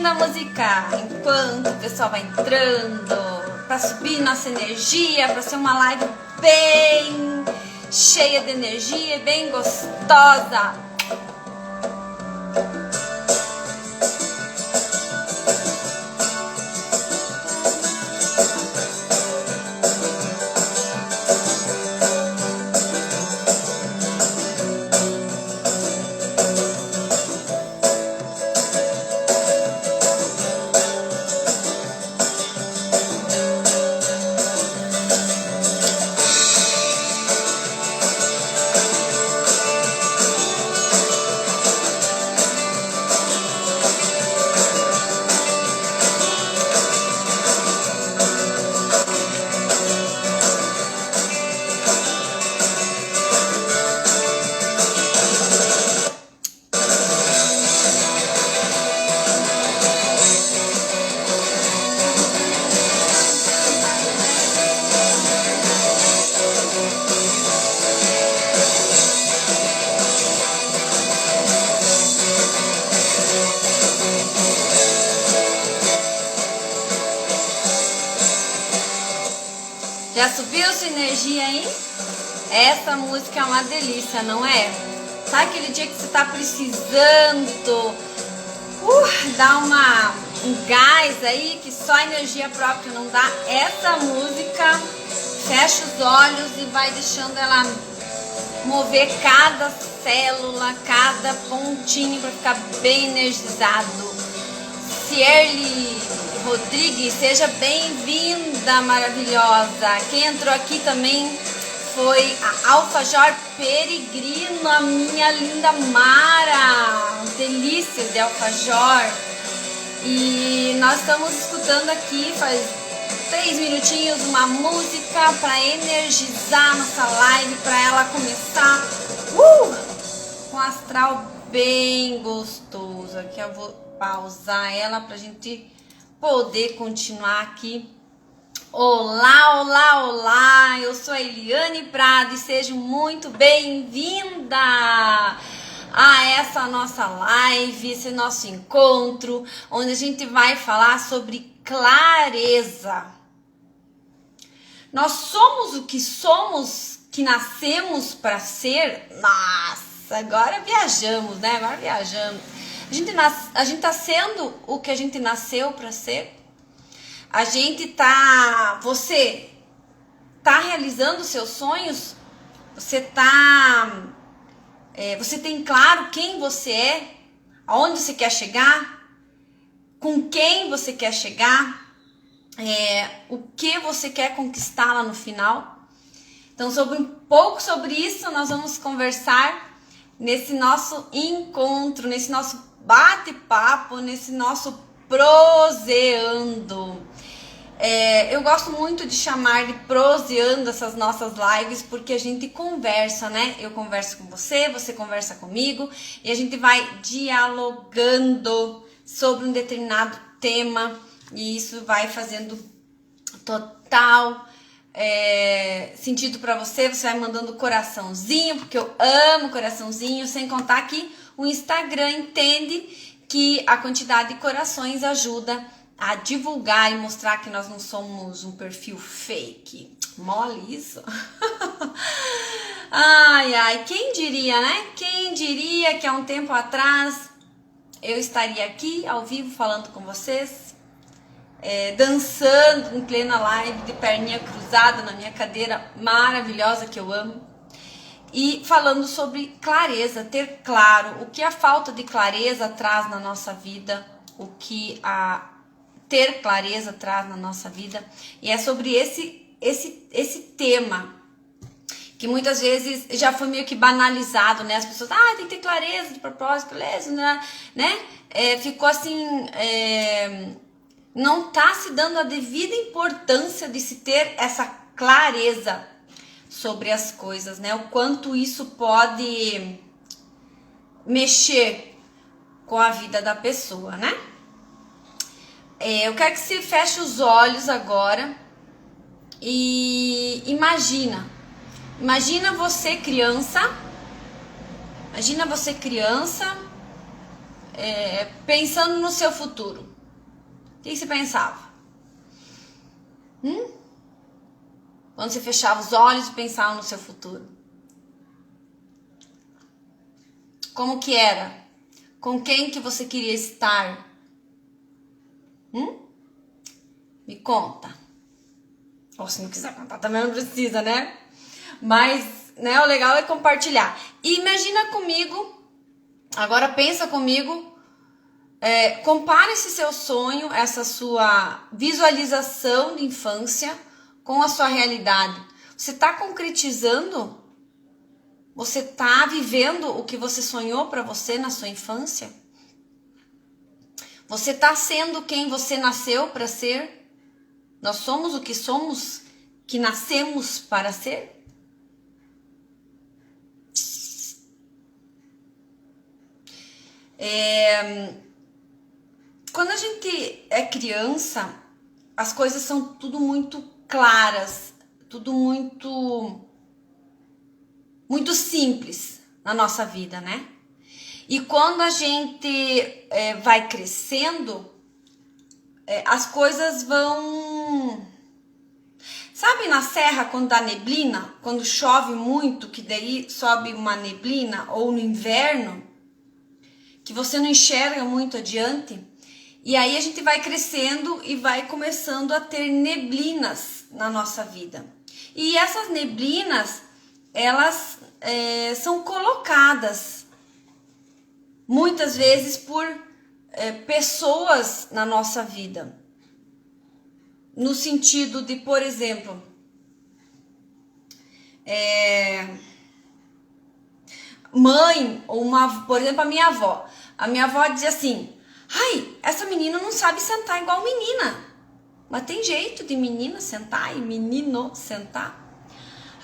curtindo a música enquanto o pessoal vai entrando, para subir nossa energia, para ser uma live bem cheia de energia, bem gostosa. Já subiu sua energia aí? Essa música é uma delícia, não é? Sabe aquele dia que você tá precisando dar um gás aí, que só a energia própria não dá? Essa música, fecha os olhos e vai deixando ela mover cada célula, cada pontinho para ficar bem energizado. Cierli Rodrigues, seja bem-vinda, maravilhosa. Quem entrou aqui também foi a Alfajor Peregrino, a minha linda Mara. Delícia de alfajor. E nós estamos escutando aqui, faz 3 minutinhos, uma música para energizar nossa live, para ela começar com astral bem gostoso. Aqui eu vou pausar ela pra gente poder continuar aqui. Olá, olá, olá, eu sou a Eliane Prado e seja muito bem-vinda a essa nossa live, esse nosso encontro, onde a gente vai falar sobre clareza. Nós somos o que nascemos para ser? Nossa, agora viajamos, né? Agora viajamos. A gente tá sendo o que a gente nasceu para ser? Você tá realizando os seus sonhos? Você tem claro quem você é? Aonde você quer chegar? Com quem você quer chegar? O que você quer conquistar lá no final? Então, um pouco sobre isso nós vamos conversar nesse nosso encontro, nesse nosso bate-papo, nesse nosso proseando. Eu gosto muito de chamar de proseando essas nossas lives, porque a gente conversa, né? Eu converso com você, você conversa comigo, e a gente vai dialogando sobre um determinado tema, e isso vai fazendo total sentido para você. Você vai mandando coraçãozinho, porque eu amo coraçãozinho, sem contar que o Instagram entende que a quantidade de corações ajuda a divulgar e mostrar que nós não somos um perfil fake. Mole isso? Ai, quem diria, né? Quem diria que há um tempo atrás eu estaria aqui ao vivo falando com vocês, dançando em plena live de perninha cruzada na minha cadeira maravilhosa que eu amo, e falando sobre clareza, ter claro o que a falta de clareza traz na nossa vida, o que ter clareza traz na nossa vida. E é sobre esse tema que muitas vezes já foi meio que banalizado, né? As pessoas, tem que ter clareza de propósito, clareza, né? Ficou assim, não tá se dando a devida importância de se ter essa clareza sobre as coisas, né? O quanto isso pode mexer com a vida da pessoa, né? Eu quero que você feche os olhos agora e imagina você criança, pensando no seu futuro. que você pensava? Quando você fechava os olhos e pensava no seu futuro. Como que era? Com quem que você queria estar? Me conta. Ou se não quiser contar também não precisa, né? Mas, né, o legal é compartilhar. E imagina comigo, agora pensa comigo, compara esse seu sonho, essa sua visualização de infância com a sua realidade. Você está concretizando? Você está vivendo o que você sonhou para você na sua infância? Você está sendo quem você nasceu para ser? Nós somos o que somos, que nascemos para ser? Quando a gente é criança, as coisas são tudo muito claras, tudo muito simples na nossa vida, né? E quando a gente vai crescendo, as coisas vão... Sabe na serra quando dá neblina? Quando chove muito, que daí sobe uma neblina, ou no inverno, que você não enxerga muito adiante. E aí a gente vai crescendo e vai começando a ter neblinas na nossa vida. E essas neblinas, elas são colocadas muitas vezes por pessoas na nossa vida. No sentido de, por exemplo, mãe, ou por exemplo, a minha avó. A minha avó dizia assim: ai, essa menina não sabe sentar igual menina. Mas tem jeito de menina sentar e menino sentar.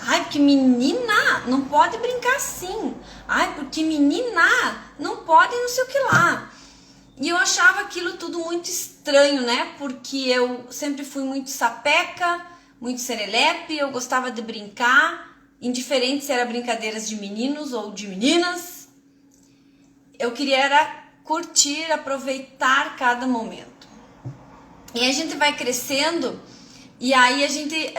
Ai, porque menina não pode brincar assim. Ai, porque menina não pode não sei o que lá. E eu achava aquilo tudo muito estranho, né? Porque eu sempre fui muito sapeca, muito serelepe, eu gostava de brincar, indiferente se era brincadeiras de meninos ou de meninas. Eu queria era curtir, aproveitar cada momento. E a gente vai crescendo, e aí a gente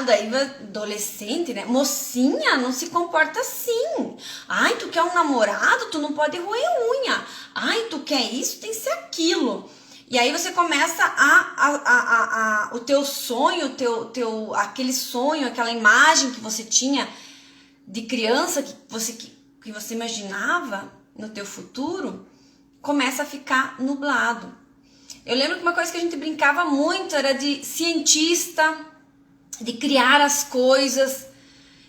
daí adolescente, né? Mocinha, não se comporta assim. Ai, tu quer um namorado, tu não pode roer unha. Ai, tu quer isso, tem que ser aquilo. E aí você começa o teu sonho, aquele sonho, aquela imagem que você tinha de criança, que você imaginava no teu futuro, começa a ficar nublado. Eu lembro que uma coisa que a gente brincava muito era de cientista, de criar as coisas.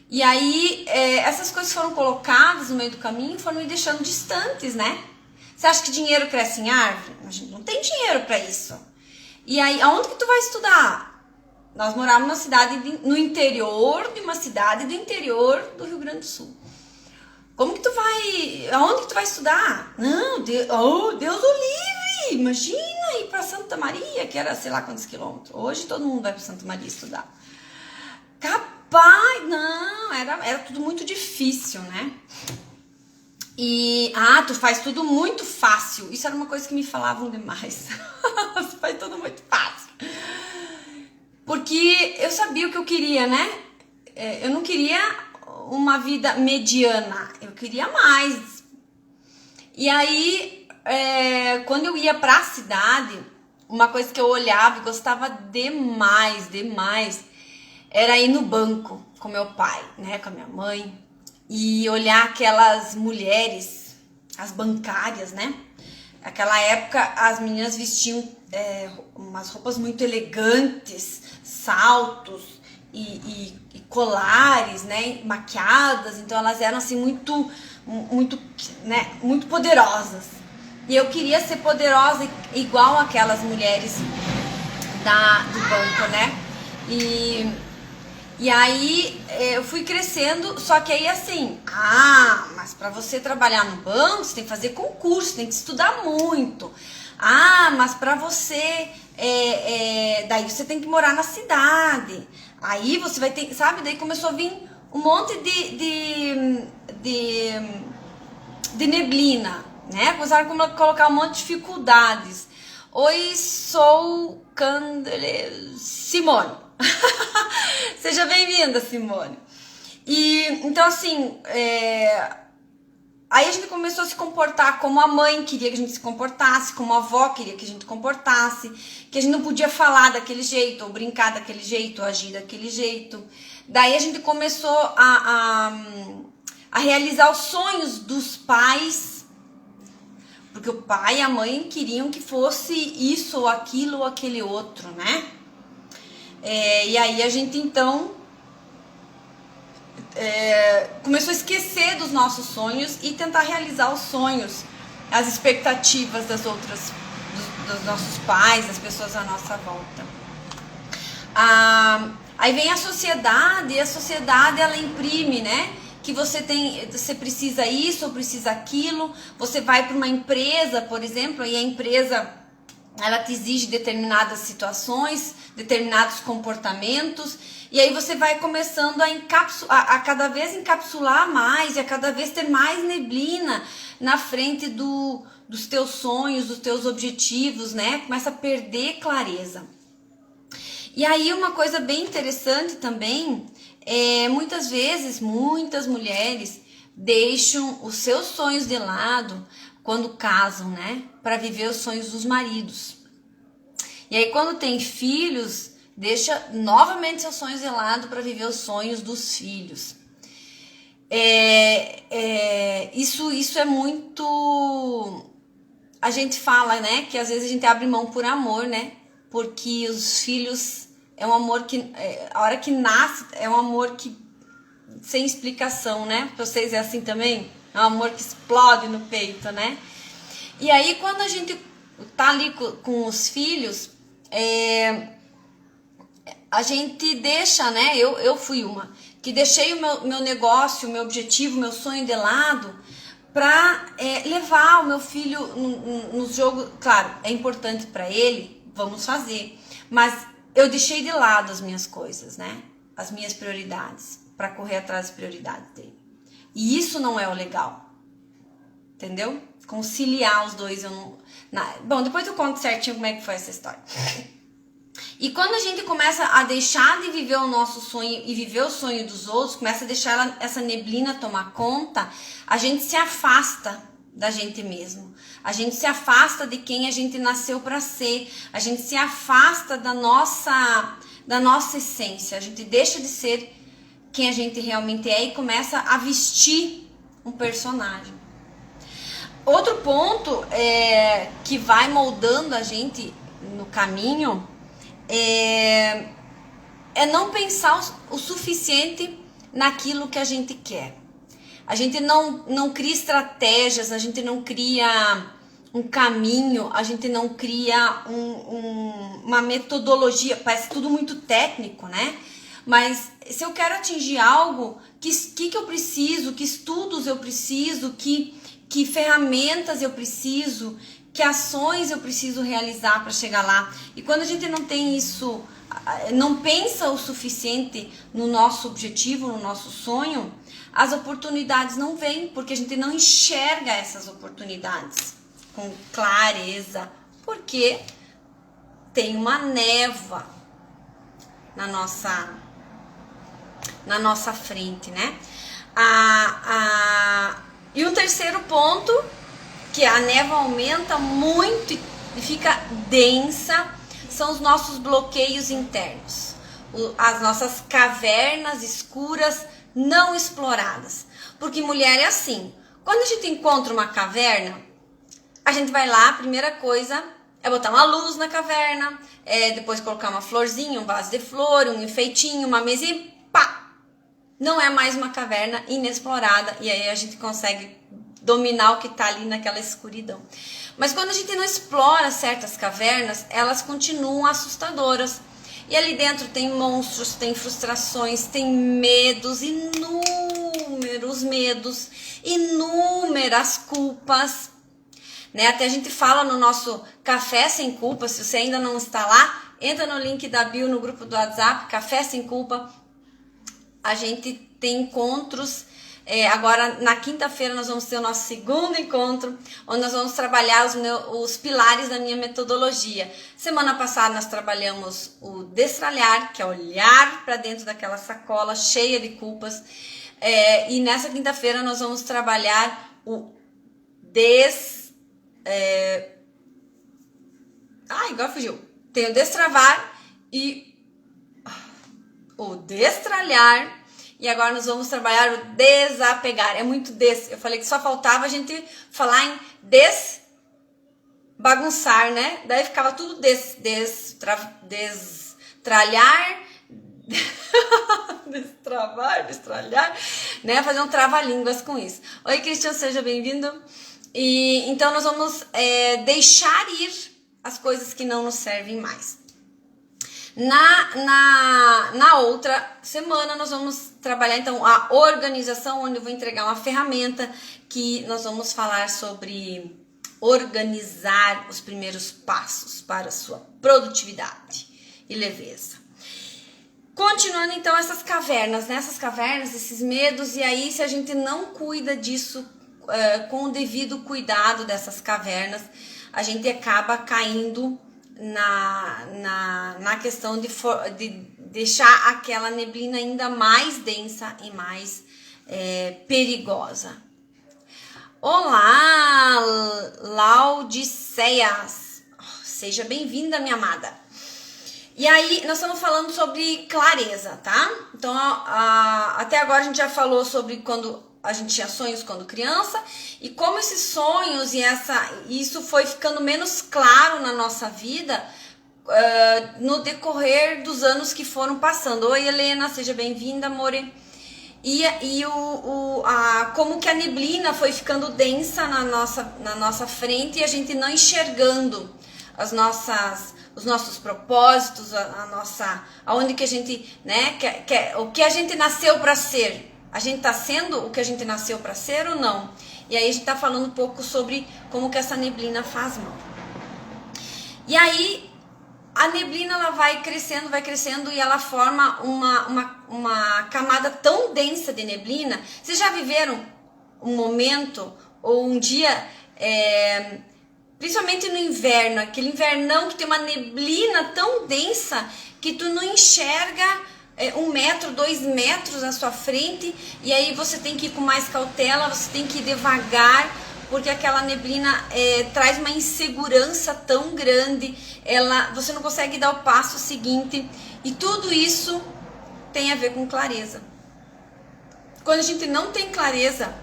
E aí essas coisas foram colocadas no meio do caminho e foram me deixando distantes, né? Você acha que dinheiro cresce em árvore? A gente não tem dinheiro para isso. E aí, aonde que tu vai estudar? Nós morávamos numa cidade no interior de uma cidade do interior do Rio Grande do Sul. Como que tu vai... Aonde que tu vai estudar? Não, Deus o livre! Imagina ir para Santa Maria, que era sei lá quantos quilômetros. Hoje todo mundo vai para Santa Maria estudar. Capaz! Não, era tudo muito difícil, né? E, tu faz tudo muito fácil. Isso era uma coisa que me falavam demais. Você faz tudo muito fácil. Porque eu sabia o que eu queria, né? Eu não queria uma vida mediana. Eu queria mais. E aí, quando eu ia pra cidade, uma coisa que eu olhava e gostava demais, era ir no banco com meu pai, né? Com a minha mãe. E olhar aquelas mulheres, as bancárias, né? Naquela época as meninas vestiam umas roupas muito elegantes, saltos e colares, né? Maquiadas, então elas eram assim muito, né? Muito poderosas. E eu queria ser poderosa igual aquelas mulheres do banco, né? E aí eu fui crescendo, só que aí assim, mas para você trabalhar no banco, você tem que fazer concurso, tem que estudar muito. Mas para você, daí você tem que morar na cidade. Aí você vai ter, sabe? Daí começou a vir um monte de neblina, né? Começaram a colocar um monte de dificuldades. Oi, sou Simone. Seja bem-vinda, Simone. E então assim, aí a gente começou a se comportar como a mãe queria que a gente se comportasse, como a avó queria que a gente comportasse, que a gente não podia falar daquele jeito, ou brincar daquele jeito, ou agir daquele jeito. Daí a gente começou a realizar os sonhos dos pais, porque o pai e a mãe queriam que fosse isso, ou aquilo, ou aquele outro, né? E aí a gente então começou a esquecer dos nossos sonhos e tentar realizar os sonhos, as expectativas das outras, dos nossos pais, das pessoas à nossa volta. Aí vem a sociedade, e a sociedade ela imprime, né? Que você precisa isso ou precisa aquilo. Você vai para uma empresa, por exemplo, e a empresa ela te exige determinadas situações, determinados comportamentos, e aí você vai começando a cada vez encapsular mais, e a cada vez ter mais neblina na frente dos teus sonhos, dos teus objetivos, né? Começa a perder clareza. E aí uma coisa bem interessante também, muitas vezes, muitas mulheres deixam os seus sonhos de lado quando casam, né? Para viver os sonhos dos maridos. E aí quando tem filhos, deixa novamente seus sonhos de lado para viver os sonhos dos filhos. Isso é muito... A gente fala, né? Que às vezes a gente abre mão por amor, né? Porque os filhos é um amor que... a hora que nasce é um amor que... sem explicação, né? Pra vocês é assim também? É um amor que explode no peito, né? E aí quando a gente tá ali com os filhos... a gente deixa, né? Eu fui uma que deixei o meu negócio, o meu objetivo, o meu sonho de lado para levar o meu filho no jogo. Claro, é importante para ele, vamos fazer, mas eu deixei de lado as minhas coisas, né? As minhas prioridades, para correr atrás das prioridades dele. E isso não é o legal, entendeu? Conciliar os dois, bom, depois eu conto certinho como é que foi essa história. E quando a gente começa a deixar de viver o nosso sonho e viver o sonho dos outros, começa a deixar essa neblina tomar conta, a gente se afasta da gente mesmo. A gente se afasta de quem a gente nasceu para ser. A gente se afasta da nossa essência. A gente deixa de ser quem a gente realmente é e começa a vestir um personagem. Outro ponto que vai moldando a gente no caminho é não pensar o suficiente naquilo que a gente quer. A gente não cria estratégias, a gente não cria um caminho, a gente não cria uma metodologia. Parece tudo muito técnico, né? Mas se eu quero atingir algo, que eu preciso, que estudos eu preciso, que ferramentas eu preciso, que ações eu preciso realizar para chegar lá. E quando a gente não tem isso, não pensa o suficiente no nosso objetivo, no nosso sonho, as oportunidades não vêm, porque a gente não enxerga essas oportunidades com clareza, porque tem uma névoa na nossa frente, né? E o terceiro ponto, que a névoa aumenta muito e fica densa, são os nossos bloqueios internos, as nossas cavernas escuras não exploradas. Porque mulher é assim, quando a gente encontra uma caverna, a gente vai lá, a primeira coisa é botar uma luz na caverna, depois colocar uma florzinha, um vaso de flor, um enfeitinho, uma mesa e pá! Não é mais uma caverna inexplorada, e aí a gente consegue dominar o que está ali naquela escuridão. Mas quando a gente não explora certas cavernas, elas continuam assustadoras. E ali dentro tem monstros, tem frustrações, tem medos, inúmeros medos, inúmeras culpas. Né? Até a gente fala no nosso Café Sem Culpa, se você ainda não está lá, entra no link da bio no grupo do WhatsApp, Café Sem Culpa. A gente tem encontros Agora, na quinta-feira, nós vamos ter o nosso segundo encontro, onde nós vamos trabalhar os pilares da minha metodologia. Semana passada, nós trabalhamos o destralhar, que é olhar para dentro daquela sacola cheia de culpas. E nessa quinta-feira, nós vamos trabalhar o agora fugiu. Tem o destravar e o destralhar. E agora nós vamos trabalhar o desapegar. É muito eu falei que só faltava a gente falar em bagunçar, né? Daí ficava tudo destralhar, destralhar, né? Fazer um trava-línguas com isso. Oi, Cristian, seja bem-vindo. E então nós vamos deixar ir as coisas que não nos servem mais. Na outra semana nós vamos trabalhar então a organização, onde eu vou entregar uma ferramenta que nós vamos falar sobre organizar os primeiros passos para a sua produtividade e leveza. Continuando então essas cavernas, né? Essas cavernas, esses medos, e aí se a gente não cuida disso com o devido cuidado dessas cavernas, a gente acaba caindo na questão de deixar aquela neblina ainda mais densa e mais perigosa. Olá, Laudiceias, seja bem-vinda, minha amada. E aí, nós estamos falando sobre clareza, tá? Então, até agora a gente já falou sobre quando a gente tinha sonhos quando criança e como esses sonhos e isso foi ficando menos claro na nossa vida no decorrer dos anos que foram passando. Oi, Helena, seja bem-vinda, amore. Como que a neblina foi ficando densa na nossa frente e a gente não enxergando os nossos propósitos, aonde que a gente, né, o que a gente nasceu para ser. A gente tá sendo o que a gente nasceu para ser ou não? E aí a gente tá falando um pouco sobre como que essa neblina faz mal. E aí a neblina ela vai crescendo e ela forma uma camada tão densa de neblina. Vocês já viveram um momento ou um dia, principalmente no inverno, aquele invernão que tem uma neblina tão densa que tu não enxerga 1 metro, 2 metros na sua frente, e aí você tem que ir com mais cautela, você tem que ir devagar, porque aquela neblina traz uma insegurança tão grande, você não consegue dar o passo seguinte, e tudo isso tem a ver com clareza. Quando a gente não tem clareza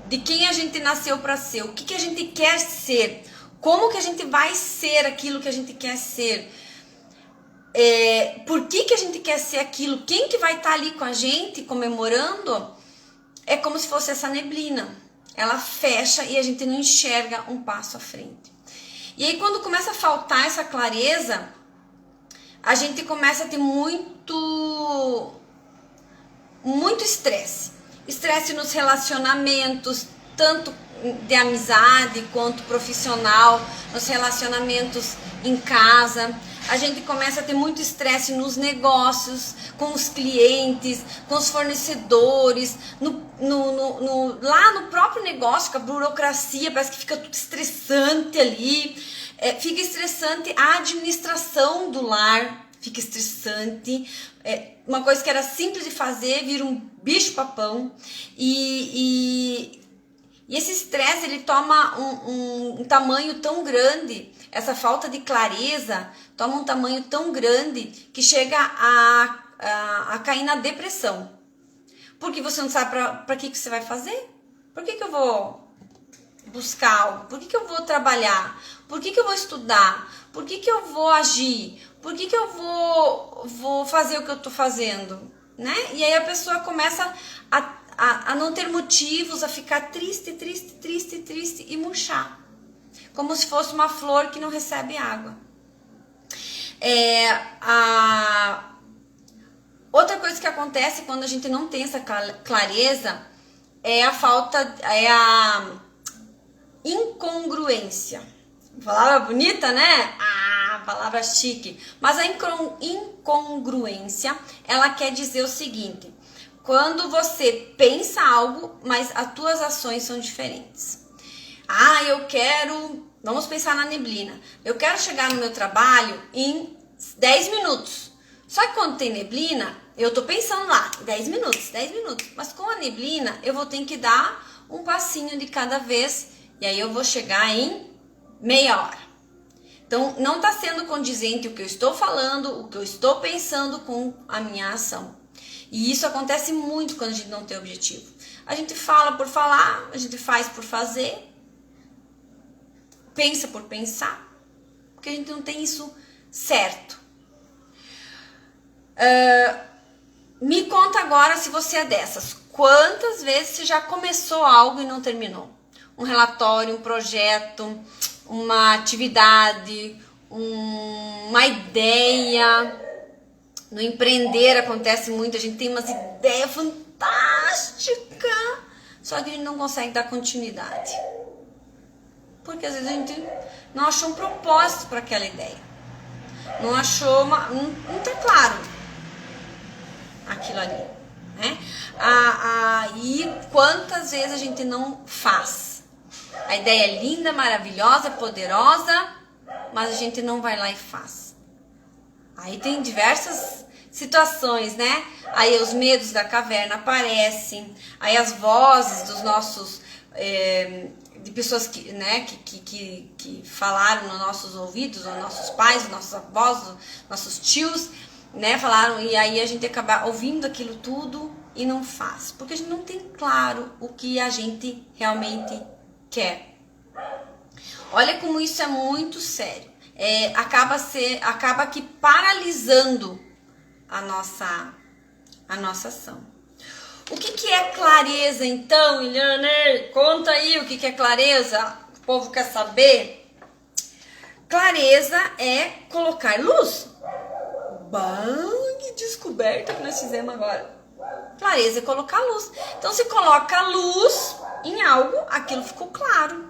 de quem a gente nasceu para ser, o que a gente quer ser, como que a gente vai ser aquilo que a gente quer ser, por que a gente quer ser aquilo, quem que vai estar ali com a gente comemorando, é como se fosse essa neblina. Ela fecha e a gente não enxerga um passo à frente. E aí quando começa a faltar essa clareza, a gente começa a ter muito estresse. Estresse nos relacionamentos, tanto de amizade quanto profissional, nos relacionamentos em casa. A gente começa a ter muito estresse nos negócios, com os clientes, com os fornecedores, lá no próprio negócio, com a burocracia, parece que fica tudo estressante ali. Fica estressante a administração do lar, fica estressante. Uma coisa que era simples de fazer, vira um bicho-papão. E esse estresse, ele toma um tamanho tão grande, essa falta de clareza toma um tamanho tão grande que chega a cair na depressão. Porque você não sabe para que você vai fazer? Por que eu vou buscar algo? Por que eu vou trabalhar? Por que eu vou estudar? Por que eu vou agir? Por que eu vou fazer o que eu estou fazendo? Né? E aí a pessoa começa a não ter motivos, a ficar triste e murchar. Como se fosse uma flor que não recebe água. Outra coisa que acontece quando a gente não tem essa clareza é a incongruência. Palavra bonita, né? Palavra chique. Mas a incongruência, ela quer dizer o seguinte: quando você pensa algo, mas as tuas ações são diferentes. Ah, eu quero, vamos pensar na neblina. Eu quero chegar no meu trabalho em 10 minutos. Só que quando tem neblina, eu tô pensando lá, 10 minutos, 10 minutos. Mas com a neblina, eu vou ter que dar um passinho de cada vez. E aí eu vou chegar em meia hora. Então, não está sendo condizente o que eu estou falando, o que eu estou pensando com a minha ação. E isso acontece muito quando a gente não tem objetivo. A gente fala por falar, a gente faz por fazer, pensa por pensar, porque a gente não tem isso certo. Me conta agora se você é dessas. Quantas vezes você já começou algo e não terminou? Um relatório, um projeto, uma atividade, uma ideia. No empreender acontece muito, a gente tem umas ideias fantásticas, só que a gente não consegue dar continuidade. Porque às vezes a gente não achou um propósito para aquela ideia. Não achou não tá claro aquilo ali, né? E quantas vezes a gente não faz? A ideia é linda, maravilhosa, poderosa, mas a gente não vai lá e faz. Aí tem diversas situações, né? Aí os medos da caverna aparecem, aí as vozes dos nossos, de pessoas que, né, que falaram nos nossos ouvidos, os nossos pais, os nossos avós, os nossos tios, né, falaram, e aí a gente acaba ouvindo aquilo tudo e não faz, porque a gente não tem claro o que a gente realmente quer. Olha como isso é muito sério. Acaba que paralisando a nossa ação. O que é clareza, então, Eliane? Conta aí o que é clareza. O povo quer saber. Clareza é colocar luz. Que descoberta que nós fizemos agora. Clareza é colocar luz. Então, se coloca luz em algo, aquilo ficou claro.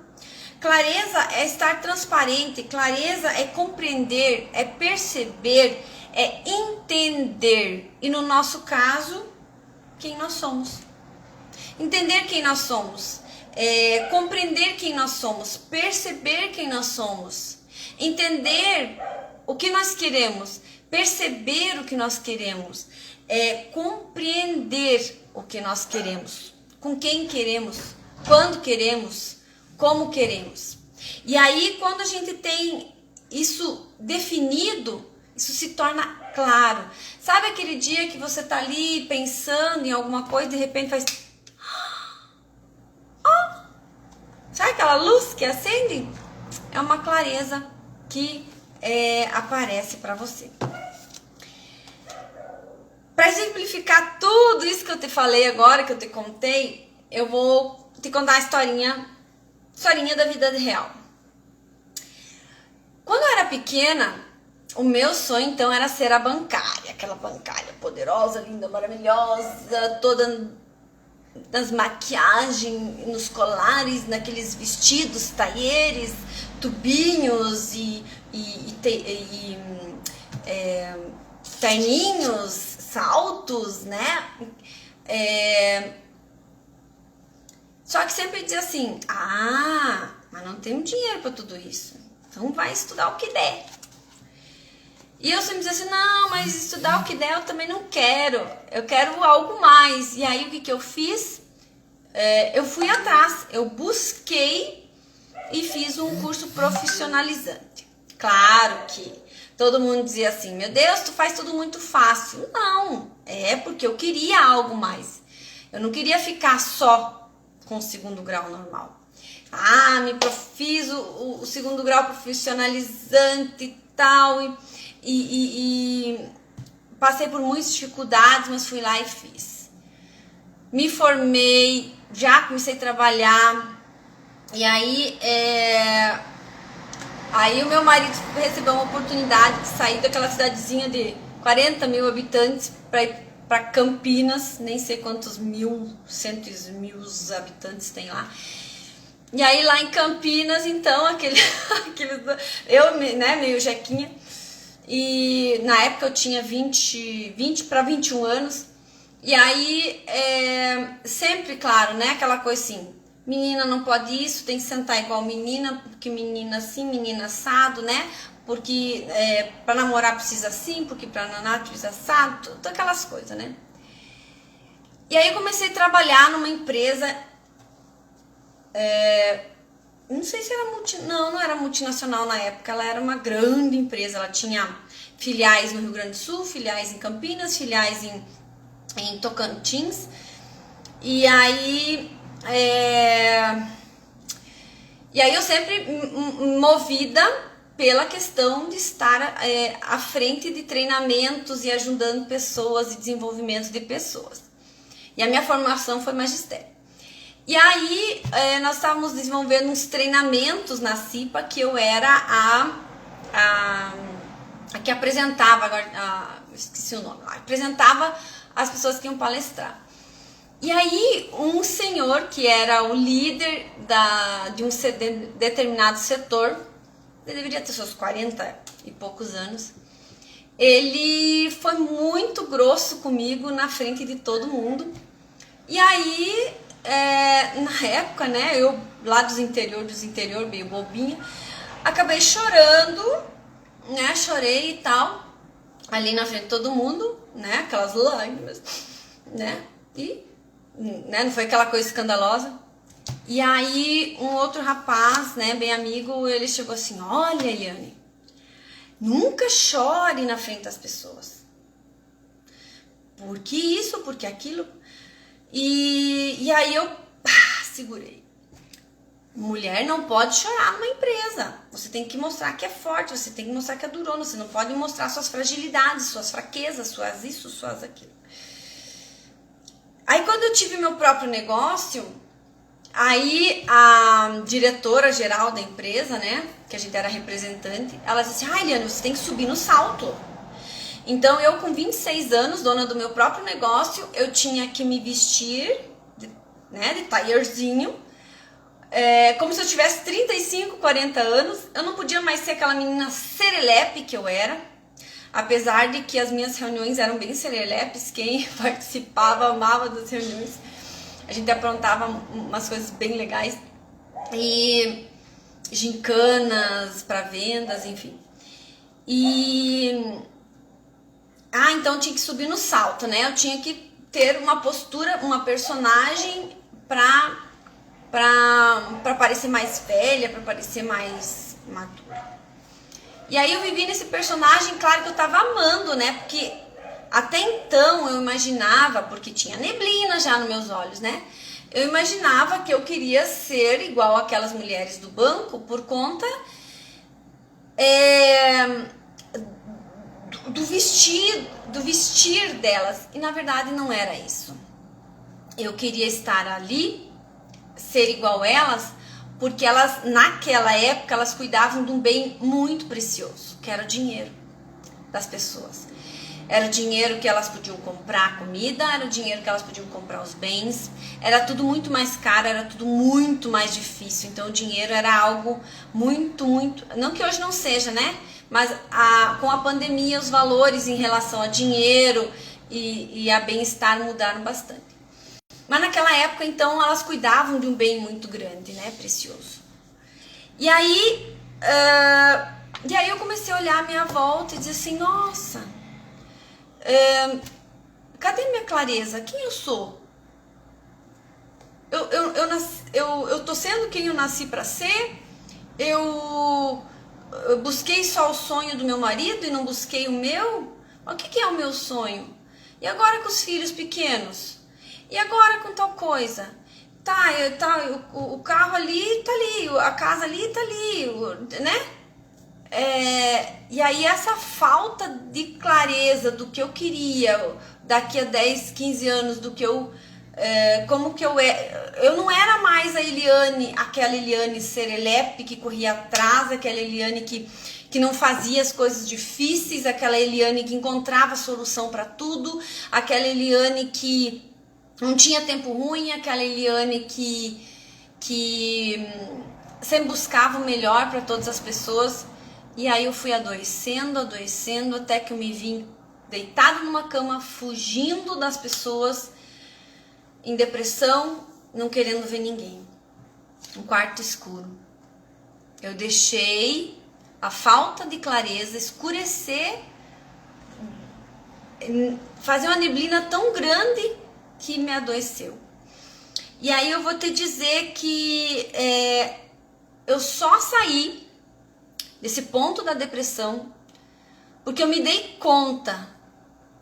Clareza é estar transparente, clareza é compreender, é perceber, é entender. E no nosso caso, quem nós somos. Entender quem nós somos, compreender quem nós somos, perceber quem nós somos, entender o que nós queremos, perceber o que nós queremos, compreender o que nós queremos, com quem queremos, quando queremos, como queremos. E aí, quando a gente tem isso definido, isso se torna claro. Sabe aquele dia que você tá ali pensando em alguma coisa e de repente faz... Sabe aquela luz que acende? É uma clareza que aparece para você. Para exemplificar tudo isso que eu te falei agora, que eu te contei, eu vou te contar a historinha da vida real. Quando eu era pequena, o meu sonho então era ser a bancária, aquela bancária poderosa, linda, maravilhosa, toda nas maquiagens, nos colares, naqueles vestidos, taieres, tubinhos e terninhos, saltos, né? Só que sempre dizia assim, mas não tenho dinheiro para tudo isso, então vai estudar o que der. E eu sempre dizia assim, não, mas estudar o que der eu também não quero, eu quero algo mais. E aí o que eu fiz? Eu fui atrás, eu busquei e fiz um curso profissionalizante. Claro que todo mundo dizia assim, meu Deus, tu faz tudo muito fácil. Não, porque eu queria algo mais. Eu não queria ficar só com o segundo grau normal. Fiz o segundo grau profissionalizante e tal, e passei por muitas dificuldades, mas fui lá e fiz. Me formei, já comecei a trabalhar, e aí o meu marido recebeu uma oportunidade de sair daquela cidadezinha de 40 mil habitantes para ir para Campinas, nem sei quantos centos mil habitantes tem lá. E aí lá em Campinas, então, eu, né, meio jequinha, e na época eu tinha 20 para 21 anos, E aí, sempre, claro, né? Aquela coisa assim, menina não pode isso, tem que sentar igual menina, porque menina assim, menina assado, né? Porque pra namorar precisa assim, porque pra nanar precisa assado, tudo aquelas coisas, né? E aí eu comecei a trabalhar numa empresa, não sei se era não era multinacional na época, ela era uma grande empresa, ela tinha filiais no Rio Grande do Sul, filiais em Campinas, filiais em Tocantins. E aí eu sempre movida pela questão de estar à frente de treinamentos e ajudando pessoas e desenvolvimento de pessoas. E a minha formação foi magistério. E aí nós estávamos desenvolvendo uns treinamentos na CIPA que eu era a que apresentava, agora esqueci o nome, apresentava as pessoas que iam palestrar. E aí um senhor que era o líder de um determinado setor, ele deveria ter seus 40 e poucos anos, ele foi muito grosso comigo na frente de todo mundo. E aí, na época, né, eu lá dos interior, meio bobinha, acabei chorando, né, chorei e tal, ali na frente de todo mundo, né, aquelas lágrimas, né, e né, não foi aquela coisa escandalosa. E aí um outro rapaz, né, bem amigo, ele chegou assim: olha, Eliane, nunca chore na frente das pessoas. Porque isso, porque aquilo. E aí eu segurei. Mulher não pode chorar numa empresa. Você tem que mostrar que é forte, você tem que mostrar que é durona, você não pode mostrar suas fragilidades, suas fraquezas, suas isso, suas aquilo. Aí quando eu tive meu próprio negócio, aí a diretora geral da empresa, né, que a gente era representante, ela disse assim: Eliane, você tem que subir no salto. Então eu com 26 anos, dona do meu próprio negócio, eu tinha que me vestir de taierzinho, como se eu tivesse 35, 40 anos. Eu não podia mais ser aquela menina serelepe que eu era, apesar de que as minhas reuniões eram bem serelepes. Quem participava amava das reuniões, a gente aprontava umas coisas bem legais, e gincanas para vendas, enfim. Então tinha que subir no salto, né? Eu tinha que ter uma postura, uma personagem pra parecer mais velha, pra parecer mais madura. E aí eu vivi nesse personagem, claro que eu tava amando, né? Porque até então eu imaginava, porque tinha neblina já nos meus olhos, né? Eu imaginava que eu queria ser igual aquelas mulheres do banco por conta do vestir delas. E na verdade não era isso. Eu queria estar ali, ser igual elas, porque elas, naquela época, elas cuidavam de um bem muito precioso, que era o dinheiro das pessoas. Era o dinheiro que elas podiam comprar comida, era o dinheiro que elas podiam comprar os bens. Era tudo muito mais caro, era tudo muito mais difícil. Então o dinheiro era algo muito, muito... Não que hoje não seja, né? Mas com a pandemia os valores em relação a dinheiro e a bem-estar mudaram bastante. Mas naquela época, então, elas cuidavam de um bem muito grande, né? Precioso. E aí eu comecei a olhar à minha volta e dizer assim: nossa, cadê minha clareza? Quem eu sou? Eu tô sendo quem eu nasci para ser? Eu busquei só o sonho do meu marido e não busquei o meu? O que é o meu sonho? E agora com os filhos pequenos? E agora com tal coisa? O carro ali tá ali, a casa ali tá ali, né? E aí essa falta de clareza do que eu queria daqui a 10, 15 anos, do que eu... como que eu não era mais a Eliane, aquela Eliane serelepe que corria atrás, aquela Eliane que não fazia as coisas difíceis, aquela Eliane que encontrava solução para tudo, aquela Eliane que não tinha tempo ruim, aquela Eliane que sempre buscava o melhor para todas as pessoas. E aí eu fui adoecendo, até que eu me vi deitada numa cama, fugindo das pessoas, em depressão, não querendo ver ninguém. Um quarto escuro. Eu deixei a falta de clareza escurecer, fazer uma neblina tão grande que me adoeceu. E aí eu vou te dizer que eu só saí desse ponto da depressão porque eu me dei conta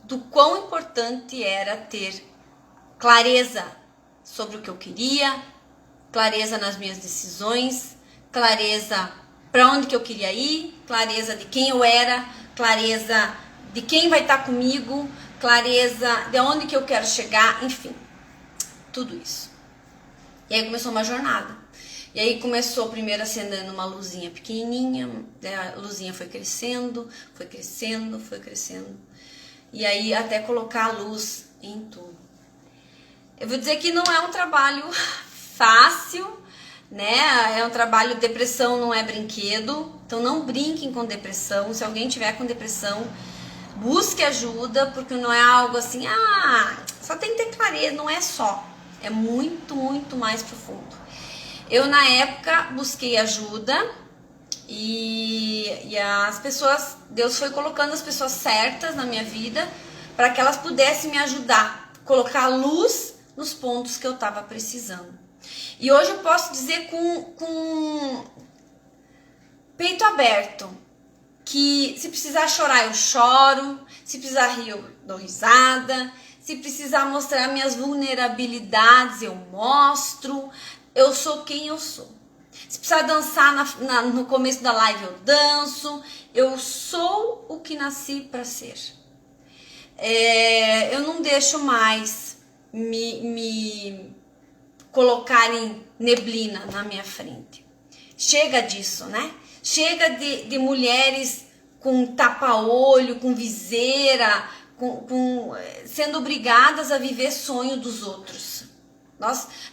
do quão importante era ter clareza sobre o que eu queria, clareza nas minhas decisões, clareza para onde que eu queria ir, clareza de quem eu era, clareza de quem vai estar comigo, clareza de onde que eu quero chegar, enfim, tudo isso. E aí começou uma jornada. E aí começou primeiro acendendo uma luzinha pequenininha, a luzinha foi crescendo, foi crescendo, foi crescendo. E aí até colocar a luz em tudo. Eu vou dizer que não é um trabalho fácil, né? É um trabalho, depressão não é brinquedo, então não brinquem com depressão. Se alguém tiver com depressão, busque ajuda, porque não é algo assim, só tem que ter clareza, não é só. É muito, muito mais profundo. Eu, na época, busquei ajuda e as pessoas, Deus foi colocando as pessoas certas na minha vida para que elas pudessem me ajudar, colocar luz nos pontos que eu estava precisando. E hoje eu posso dizer com peito aberto que se precisar chorar eu choro, se precisar rir eu dou risada, se precisar mostrar minhas vulnerabilidades eu mostro, eu sou quem eu sou. Se precisar dançar no começo da live eu danço, eu sou o que nasci para ser. Eu não deixo mais me colocarem neblina na minha frente. Chega disso, né? Chega de mulheres com tapa-olho, com viseira, sendo obrigadas a viver sonho dos outros.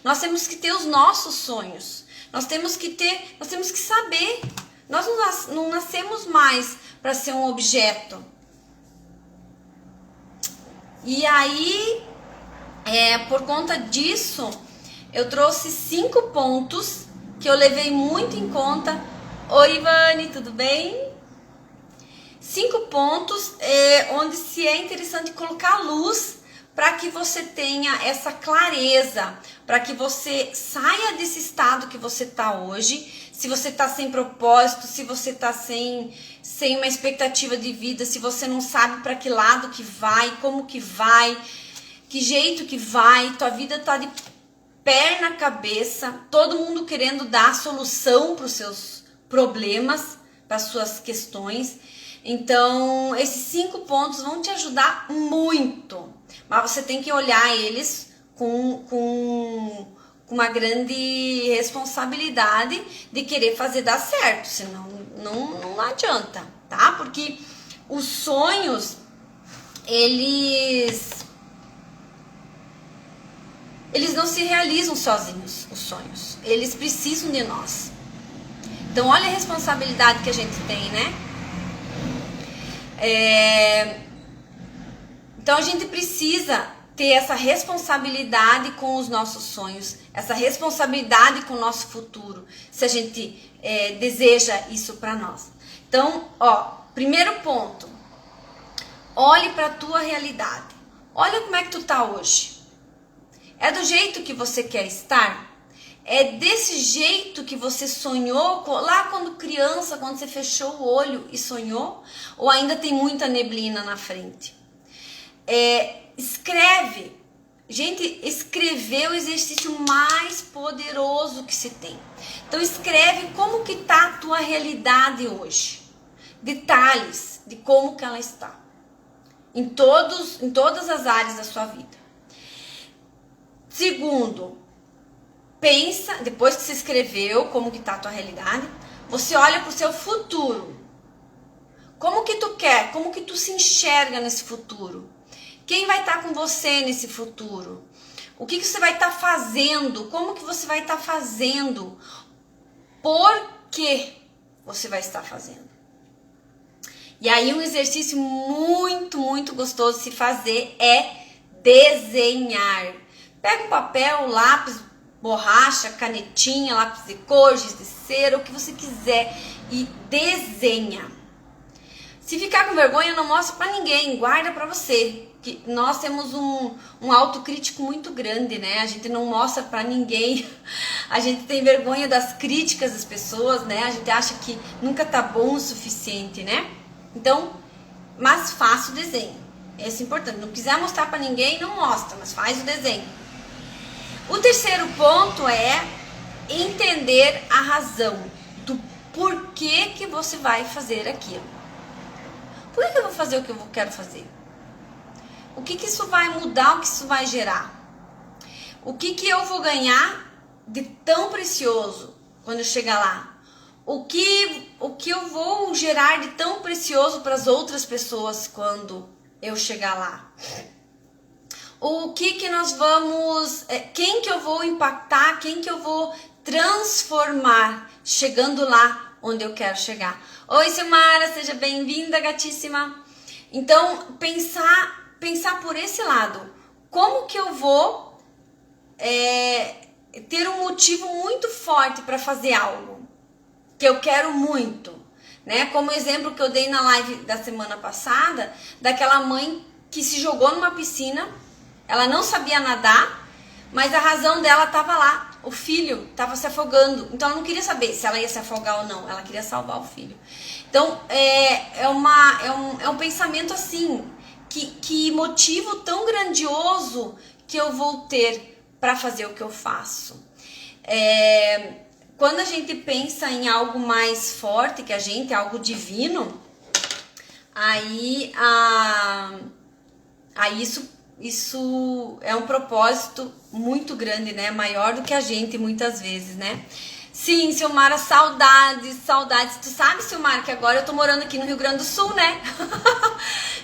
Nós temos que ter os nossos sonhos. Nós temos que saber. Nós não nascemos mais para ser um objeto. E aí, por conta disso, eu trouxe 5 pontos que eu levei muito em conta. Oi, Ivane, tudo bem? 5 pontos onde se é interessante colocar luz para que você tenha essa clareza, para que você saia desse estado que você está hoje. Se você está sem propósito, se você está sem uma expectativa de vida, se você não sabe para que lado que vai, como que vai, que jeito que vai, tua vida está de pé na cabeça, todo mundo querendo dar solução para os seus problemas, para as suas questões. Então, esses 5 pontos vão te ajudar muito, mas você tem que olhar eles com uma grande responsabilidade de querer fazer dar certo, senão não adianta, tá? Porque os sonhos, eles não se realizam sozinhos, os sonhos, eles precisam de nós. Então, olha a responsabilidade que a gente tem, né? Então a gente precisa ter essa responsabilidade com os nossos sonhos, essa responsabilidade com o nosso futuro, se a gente deseja isso para nós. Então, primeiro ponto, olhe para a tua realidade. Olha como é que tu tá hoje. É do jeito que você quer estar? É desse jeito que você sonhou lá quando criança, quando você fechou o olho e sonhou? Ou ainda tem muita neblina na frente? Escreve. Gente, escrever é o exercício mais poderoso que se tem. Então escreve como que tá a tua realidade hoje. Detalhes de como que ela está. Em todas as áreas da sua vida. Segundo, pensa, depois que você escreveu como que tá a tua realidade, você olha pro seu futuro. Como que tu quer? Como que tu se enxerga nesse futuro? Quem vai estar com você nesse futuro? O que você vai estar fazendo? Como que você vai estar fazendo? Por que você vai estar fazendo? E aí um exercício muito, muito gostoso de se fazer é desenhar. Pega um papel, lápis, borracha, canetinha, lápis de cor, giz de cera, o que você quiser e desenha. Se ficar com vergonha, não mostra pra ninguém, guarda pra você. Que nós temos um autocrítico muito grande, né? A gente não mostra pra ninguém. A gente tem vergonha das críticas das pessoas, né? A gente acha que nunca tá bom o suficiente, né? Então, mas faça o desenho. Esse é importante. Não quiser mostrar pra ninguém, não mostra, mas faz o desenho. O terceiro ponto é entender a razão do porquê que você vai fazer aquilo. Por que eu vou fazer o que eu quero fazer? O que isso vai mudar, o que isso vai gerar? O que eu vou ganhar de tão precioso quando eu chegar lá? O que eu vou gerar de tão precioso para as outras pessoas quando eu chegar lá? O que nós vamos... Quem que eu vou impactar, quem que eu vou transformar chegando lá onde eu quero chegar? Oi, Silmara, seja bem-vinda, gatíssima. Então, pensar por esse lado. Como que eu vou ter um motivo muito forte para fazer algo que eu quero muito, né? Como o exemplo que eu dei na live da semana passada, daquela mãe que se jogou numa piscina, ela não sabia nadar, mas a razão dela estava lá, o filho estava se afogando, então ela não queria saber se ela ia se afogar ou não, ela queria salvar o filho. Então, é um pensamento assim, que motivo tão grandioso que eu vou ter para fazer o que eu faço. Quando a gente pensa em algo mais forte que a gente, algo divino, aí isso é um propósito muito grande, né? Maior do que a gente muitas vezes, né? Sim, Silmara, saudades. Tu sabe, Silmara, que agora eu tô morando aqui no Rio Grande do Sul, né?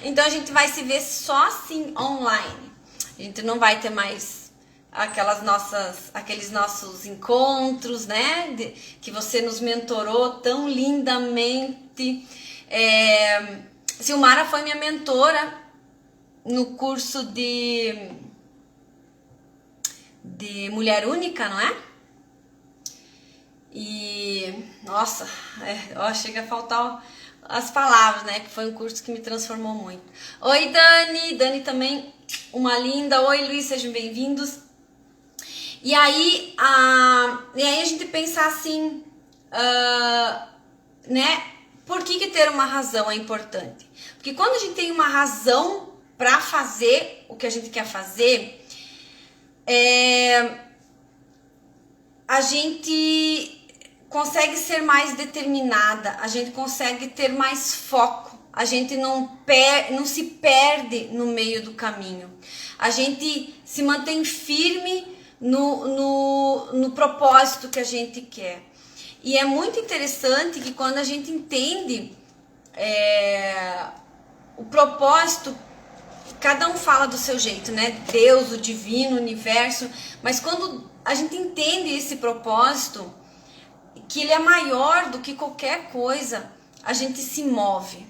Então a gente vai se ver só assim online. A gente não vai ter mais aqueles nossos encontros, né? Que você nos mentorou tão lindamente. Silmara foi minha mentora no curso de Mulher Única, não é? E, nossa, chega a faltar as palavras, né? Que foi um curso que me transformou muito. Oi, Dani também, uma linda. Oi, Luiz, sejam bem-vindos. E aí a gente pensar assim, né? Por que ter uma razão é importante? Porque quando a gente tem uma razão para fazer o que a gente quer fazer, a gente consegue ser mais determinada, a gente consegue ter mais foco, a gente não se perde no meio do caminho, a gente se mantém firme no propósito que a gente quer. E é muito interessante que quando a gente entende o propósito, cada um fala do seu jeito, né? Deus, o divino, o universo, mas quando a gente entende esse propósito, que ele é maior do que qualquer coisa, a gente se move.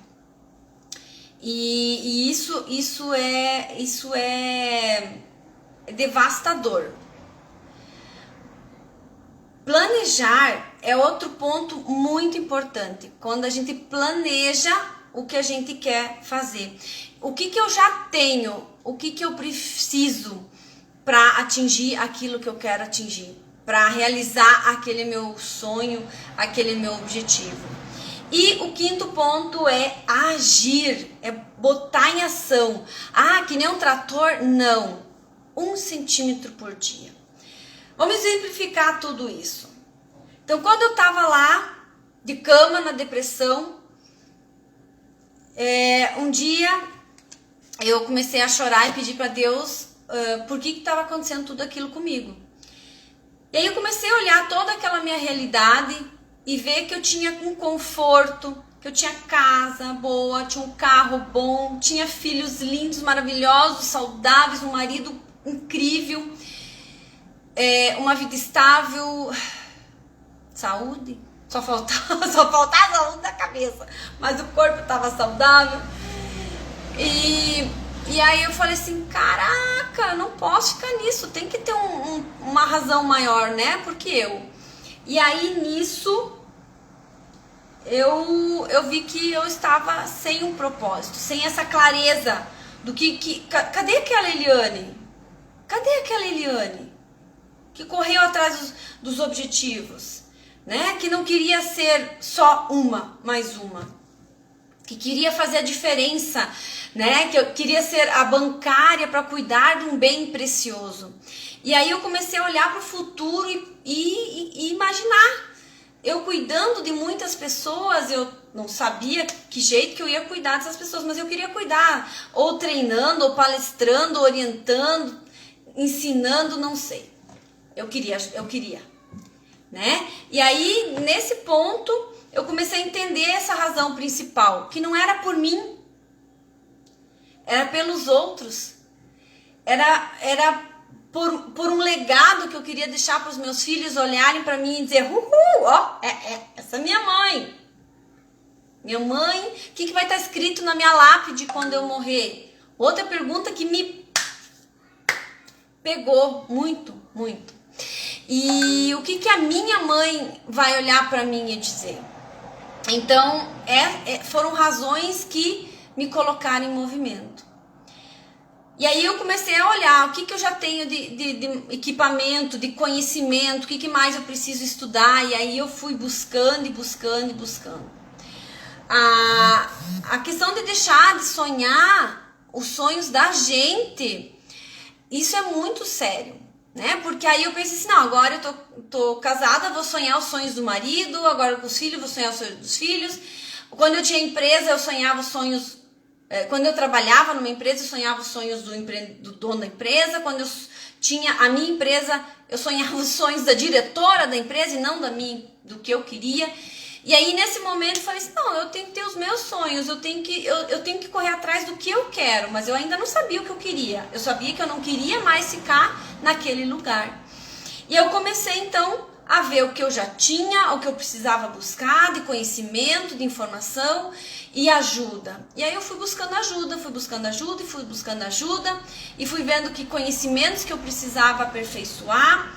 E isso é devastador. Planejar é outro ponto muito importante. Quando a gente planeja o que a gente quer fazer. O que eu já tenho, o que eu preciso para atingir aquilo que eu quero atingir, para realizar aquele meu sonho, aquele meu objetivo. E o quinto ponto é agir, é botar em ação. Que nem um trator? Não. 1 centímetro por dia. Vamos exemplificar tudo isso. Então, quando eu estava lá, de cama, na depressão, um dia eu comecei a chorar e pedir para Deus por que estava acontecendo tudo aquilo comigo. E aí eu comecei a olhar toda aquela minha realidade e ver que eu tinha um conforto, que eu tinha casa boa, tinha um carro bom, tinha filhos lindos, maravilhosos, saudáveis, um marido incrível, uma vida estável, saúde, Só faltava a luz da cabeça, mas o corpo estava saudável. E aí eu falei assim, caraca, não posso ficar nisso, tem que ter uma razão maior, né? Porque eu. E aí nisso eu vi que eu estava sem um propósito, sem essa clareza do cadê aquela Eliane? Cadê aquela Eliane que correu atrás dos objetivos, né? Que não queria ser só mais uma, que queria fazer a diferença, né? Que eu queria ser a bancária para cuidar de um bem precioso. E aí eu comecei a olhar para o futuro e imaginar eu cuidando de muitas pessoas. Eu não sabia que jeito que eu ia cuidar dessas pessoas, mas eu queria cuidar, ou treinando, ou palestrando, orientando, ensinando, não sei. Eu queria, né? E aí, nesse ponto, eu comecei a entender essa razão principal, que não era por mim, era pelos outros, era por um legado que eu queria deixar para os meus filhos olharem para mim e dizer, ó, essa é minha mãe. Minha mãe, o que vai estar escrito na minha lápide quando eu morrer? Outra pergunta que me pegou muito, muito. E o que a minha mãe vai olhar para mim e dizer? Então, foram razões que me colocaram em movimento. E aí eu comecei a olhar o que eu já tenho de equipamento, de conhecimento, o que mais eu preciso estudar. E aí eu fui buscando e buscando e buscando. A questão de deixar de sonhar os sonhos da gente, isso é muito sério, né? Porque aí eu pensei assim, não, agora eu tô casada, vou sonhar os sonhos do marido, agora com os filhos, vou sonhar os sonhos dos filhos. Quando eu tinha empresa, eu sonhava os sonhos. Quando eu trabalhava numa empresa, eu sonhava os sonhos do dono da empresa. Quando eu tinha a minha empresa, eu sonhava os sonhos da diretora da empresa e não do que eu queria. E aí, nesse momento, eu falei assim, não, eu tenho que ter os meus sonhos, eu tenho que correr atrás do que eu quero. Mas eu ainda não sabia o que eu queria. Eu sabia que eu não queria mais ficar naquele lugar. E eu comecei, então, a ver o que eu já tinha, o que eu precisava buscar de conhecimento, de informação e ajuda. E aí eu fui buscando ajuda e fui vendo que conhecimentos que eu precisava aperfeiçoar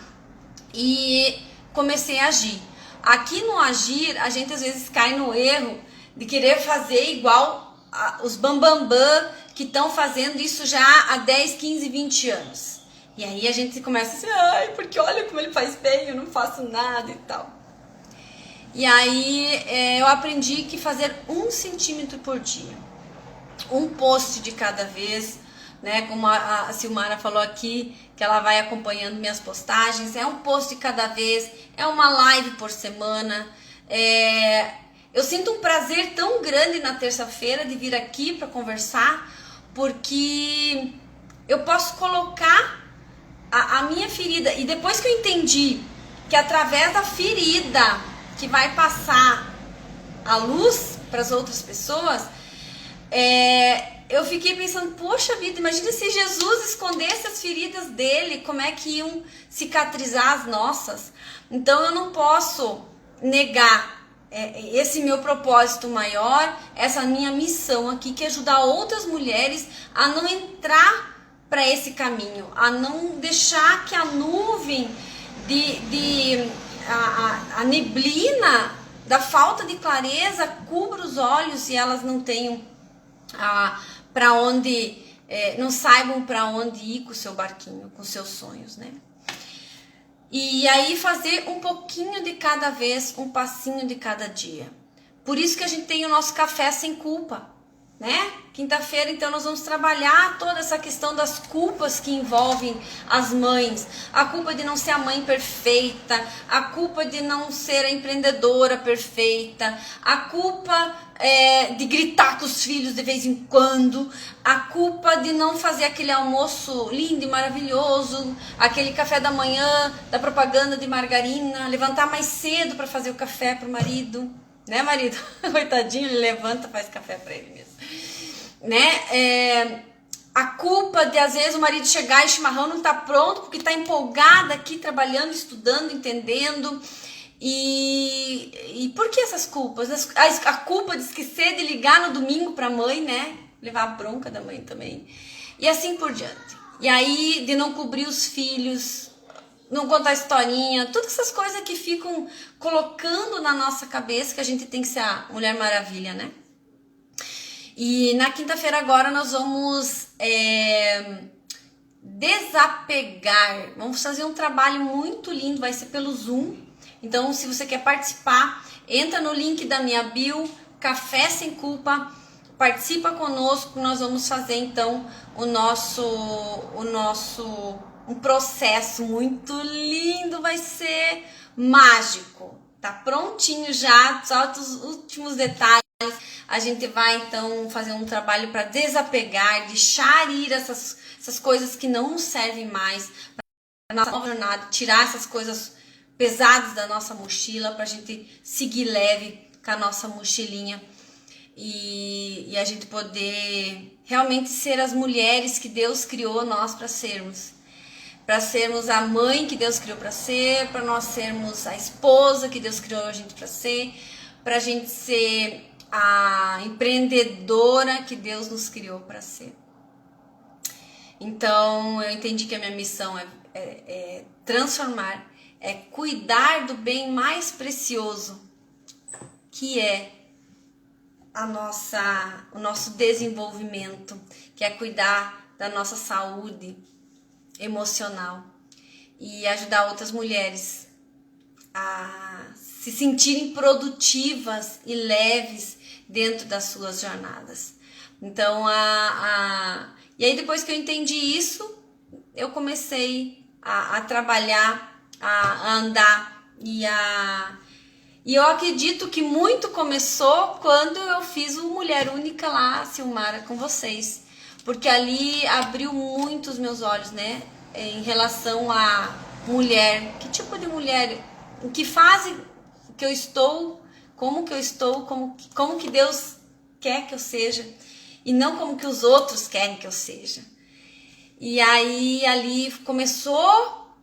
e comecei a agir. Aqui no agir, a gente às vezes cai no erro de querer fazer igual os bambambam que estão fazendo isso já há 10, 15, 20 anos. E aí a gente começa assim, ai, porque olha como ele faz bem, eu não faço nada e tal. E aí eu aprendi que fazer 1 centímetro por dia, um post de cada vez, né? Como a Silmara falou aqui, que ela vai acompanhando minhas postagens, é um post de cada vez, é uma live por semana. Eu sinto um prazer tão grande na terça-feira de vir aqui para conversar, porque eu posso colocar a minha ferida, e depois que eu entendi que através da ferida que vai passar a luz para as outras pessoas, eu fiquei pensando, poxa vida, imagina se Jesus escondesse as feridas dele, como é que iam cicatrizar as nossas? Então eu não posso negar esse meu propósito maior, essa minha missão aqui, que é ajudar outras mulheres a não entrar para esse caminho, a não deixar que a nuvem a neblina da falta de clareza cubra os olhos e elas não tenham para onde, não saibam para onde ir com o seu barquinho, com seus sonhos, né? E aí fazer um pouquinho de cada vez, um passinho de cada dia. Por isso que a gente tem o nosso café sem culpa, né? Quinta-feira, então, nós vamos trabalhar toda essa questão das culpas que envolvem as mães. A culpa de não ser a mãe perfeita, a culpa de não ser a empreendedora perfeita, a culpa de gritar com os filhos de vez em quando, a culpa de não fazer aquele almoço lindo e maravilhoso, aquele café da manhã da propaganda de margarina, levantar mais cedo para fazer o café para o marido, né, marido? Coitadinho, ele levanta, faz café para ele mesmo. Né? A culpa de às vezes o marido chegar e o chimarrão não tá pronto porque tá empolgada aqui trabalhando, estudando, entendendo. E por que essas culpas? A culpa de esquecer de ligar no domingo pra mãe, né? Levar a bronca da mãe também. E assim por diante. E aí, de não cobrir os filhos, não contar historinha, todas essas coisas que ficam colocando na nossa cabeça que a gente tem que ser a Mulher Maravilha, né? E na quinta-feira agora nós vamos desapegar. Vamos fazer um trabalho muito lindo, vai ser pelo Zoom. Então, se você quer participar, entra no link da minha bio, Café Sem Culpa, participa conosco, nós vamos fazer então um processo muito lindo, vai ser mágico. Tá prontinho já, só os últimos detalhes. A gente vai então fazer um trabalho para desapegar, deixar ir essas coisas que não nos servem mais para nossa nova jornada, tirar essas coisas pesadas da nossa mochila para a gente seguir leve com a nossa mochilinha e a gente poder realmente ser as mulheres que Deus criou nós para sermos a mãe que Deus criou para ser, para nós sermos a esposa que Deus criou a gente para ser, para a gente ser a empreendedora que Deus nos criou para ser. Então eu entendi que a minha missão é transformar, é cuidar do bem mais precioso, que é o nosso desenvolvimento, que é cuidar da nossa saúde emocional e ajudar outras mulheres a se sentirem produtivas e leves dentro das suas jornadas. Então, e aí depois que eu entendi isso, eu comecei a trabalhar, a andar e eu acredito que muito começou quando eu fiz o Mulher Única lá, Silmara, com vocês. Porque ali abriu muito os meus olhos, né? Em relação a mulher. Que tipo de mulher? Em que fase que eu estou? Como que eu estou? Como que Deus quer que eu seja? E não como que os outros querem que eu seja. E aí ali começou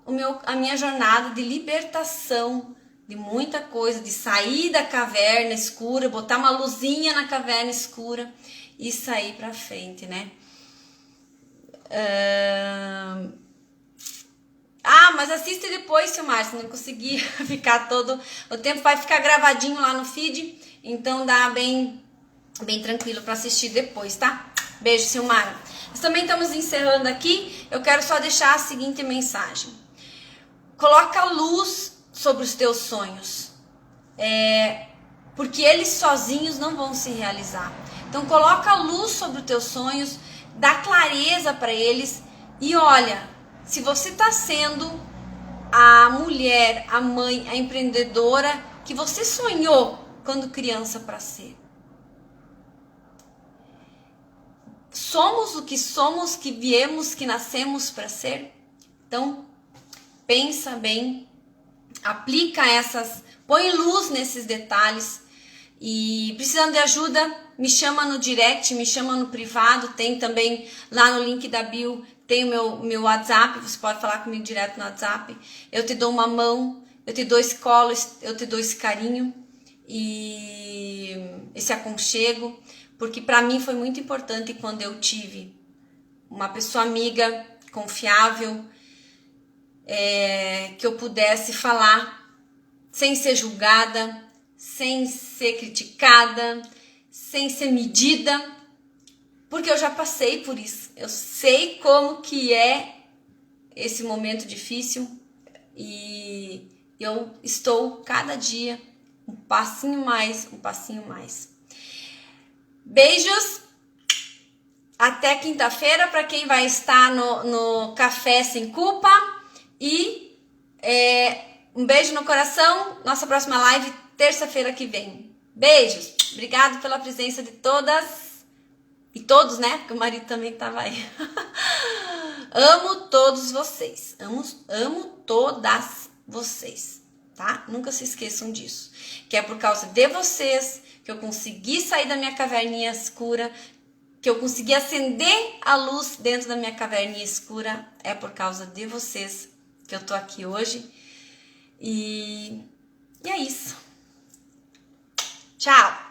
a minha jornada de libertação de muita coisa, de sair da caverna escura, botar uma luzinha na caverna escura e sair pra frente, né? Mas assiste depois, Silmar, se não conseguir ficar todo o tempo, vai ficar gravadinho lá no feed, então dá bem tranquilo para assistir depois, tá? Beijo, Silmara. Nós também estamos encerrando aqui, eu quero só deixar a seguinte mensagem. Coloca luz sobre os teus sonhos, porque eles sozinhos não vão se realizar. Então coloca luz sobre os teus sonhos, dá clareza para eles e olha, se você está sendo a mulher, a mãe, a empreendedora que você sonhou quando criança para ser. Somos o que somos, que viemos, que nascemos para ser. Então, pensa bem, aplica põe luz nesses detalhes. E precisando de ajuda, me chama no direct, me chama no privado, tem também lá no link da bio, tem o meu WhatsApp, você pode falar comigo direto no WhatsApp. Eu te dou uma mão, eu te dou esse colo, eu te dou esse carinho e esse aconchego, porque para mim foi muito importante quando eu tive uma pessoa amiga, confiável, que eu pudesse falar sem ser julgada, sem ser criticada, sem ser medida, porque eu já passei por isso. Eu sei como que é esse momento difícil e eu estou cada dia um passinho mais. Beijos, até quinta-feira para quem vai estar no Café Sem Culpa e um beijo no coração. Nossa próxima live terça-feira que vem. Beijos, obrigado pela presença de todas e todos, né? Porque o marido também estava aí. Amo todos vocês, amo todas vocês, tá? Nunca se esqueçam disso, que é por causa de vocês que eu consegui sair da minha caverninha escura, que eu consegui acender a luz dentro da minha caverninha escura, é por causa de vocês que eu tô aqui hoje. E E é isso. Tchau!